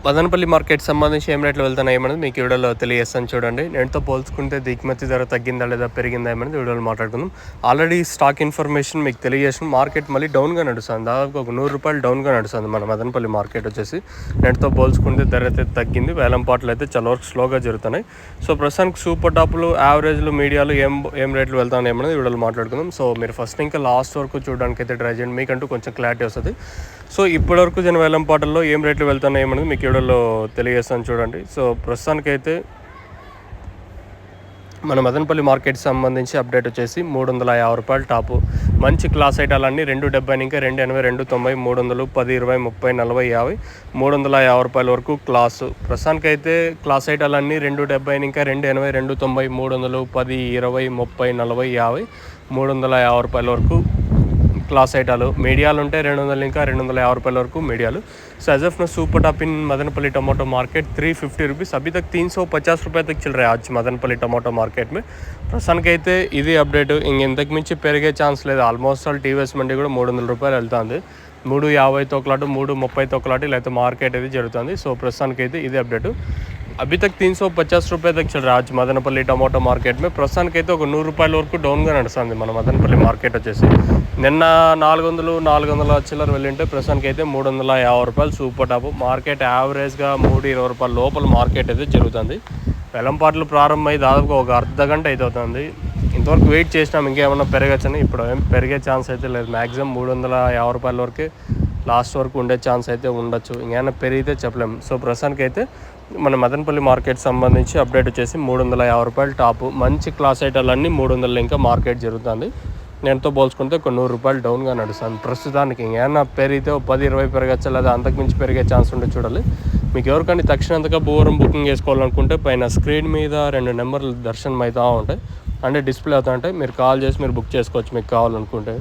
Madanapalle market సంబంధించి ఏం రేట్లు వెళ్తున్నాయి ఏమనేది మీకు వీడియోలో తెలియజేస్తాను చూడండి. నేటితో పోల్చుకుంటే దిగుమతి ధర తగ్గిందా లేదా పెరిగిందా ఏమనేది వీడియోలో మాట్లాడుకుందాం. ఆల్రెడీ స్టాక్ ఇన్ఫర్మేషన్ మీకు తెలియజేసిన మార్కెట్ మళ్ళీ డౌన్గా నడుస్తుంది. దాదాపు ఒక ₹100 డౌన్గా నడుస్తుంది మన మదనపల్లి మార్కెట్ వచ్చేసి. నేటితో పోల్చుకుంటే ధర అయితే తగ్గింది. వేలం పాటలు అయితే చాలా వరకు స్లోగా జరుగుతున్నాయి. సో ప్రస్తుతానికి సూపర్ టాప్లు, యావరేజ్లు, మీడియాలు ఏం రేట్లు వెళ్తున్నాయి ఏమనేది వీడియోలో మాట్లాడుకుందాం. సో మీరు ఫస్ట్ ఇంకా లాస్ట్ వరకు చూడడానికి అయితే ట్రై చేయండి, మీకంటూ కొంచెం క్లారిటీ వస్తుంది. సో ఇప్పటివరకు జరిగిన వేలం పాటల్లో ఏం రేట్లు వెళ్తున్నాయి ఏమనేది మీకు వీడియోలో తెలియజేస్తాను చూడండి. సో ప్రస్తుతానికైతే మన మదనపల్లి మార్కెట్ సంబంధించి అప్డేట్ వచ్చేసి ₹350 టాపు. మంచి క్లాస్ ఐటాలన్నీ 270 ఇంకా 280, 290, 300, 10, 20, 30, 40, 50, ₹350 వరకు క్లాసు. ప్రస్తుతానికైతే క్లాస్ ఐటాలన్నీ 270 ఇంకా 280, 290, 300, 10, 20, 30, 40, 50, ₹350 వరకు क्लास आइटालू मीडियाल उंटे 200 इंका ₹250 वरकू मीडियालू. So as of now super top in Madanapalle tomato market ₹350 अभी तक ₹350 तक चल रहा है आज मदनपल्ली टमाटो मार्केट में. ప్రస్తుతానికైతే ఇది అప్డేట్. ఇంతకు మించి పెరిగే ఛాన్స్ లేదు. ఆల్మోస్ట్ ఆల్ టీవీఎస్ మండి కూడా ₹300 వెళ్తుంది. 350తో ఒకలాటు, 330తో ఒకలాటు లేకపోతే మార్కెట్ ఇది జరుగుతుంది. సో ప్రస్తుతానికైతే ఇది అప్డేట్. अभी तक ₹350 तक चल रहा है आज मदनपल्ली टमाटो मार्केट में. ప్రస్తుతానికైతే ఒక ₹100 వరకు డౌన్గా నడుస్తుంది మన మదనపల్లి మార్కెట్ వచ్చేసి. నిన్న 400 చిల్లర వెళ్ళింటే ప్రస్తుతానికైతే ₹350 సూపర్ టాప్. మార్కెట్ యావరేజ్గా ₹320 లోపల మార్కెట్ అయితే జరుగుతుంది. వెలంపాట్లు ప్రారంభమై దాదాపుగా ఒక అర్ధ గంట అయితే అవుతుంది. ఇంతవరకు వెయిట్ చేసినాం ఇంకేమన్నా పెరగచ్చని. ఇప్పుడు ఏం పెరిగే ఛాన్స్ అయితే లేదు. మ్యాక్సిమం ₹350 వరకే లాస్ట్ వరకు ఉండే ఛాన్స్ అయితే ఉండొచ్చు. ఇంకేమైనా పెరిగితే చెప్పలేము. సో ప్రస్తుతానికైతే మన మదనపల్లి మార్కెట్ సంబంధించి అప్డేట్ వచ్చేసి ₹350 టాపు. మంచి క్లాస్ ఐటాలన్నీ 300 ఇంకా మార్కెట్ జరుగుతుంది. నేనుతో పోల్చుకుంటే ఒక ₹100 డౌన్గా నడుస్తుంది ప్రస్తుతానికి. ఇంకేమన్నా పెరిగితే 10-20 పెరగచ్చా లేదా అంతకుమించి పెరిగే ఛాన్స్ ఉంటే చూడాలి. మీకు ఎవరికైనా తక్షణంతగా భూవరం బుకింగ్ చేసుకోవాలనుకుంటే పైన స్క్రీన్ మీద 2 నెంబర్లు దర్శనం అవుతూ ఉంటాయి, అంటే డిస్ప్లే అవుతూ ఉంటాయి. మీరు కాల్ చేసి మీరు బుక్ చేసుకోవచ్చు మీకు కావాలనుకుంటే.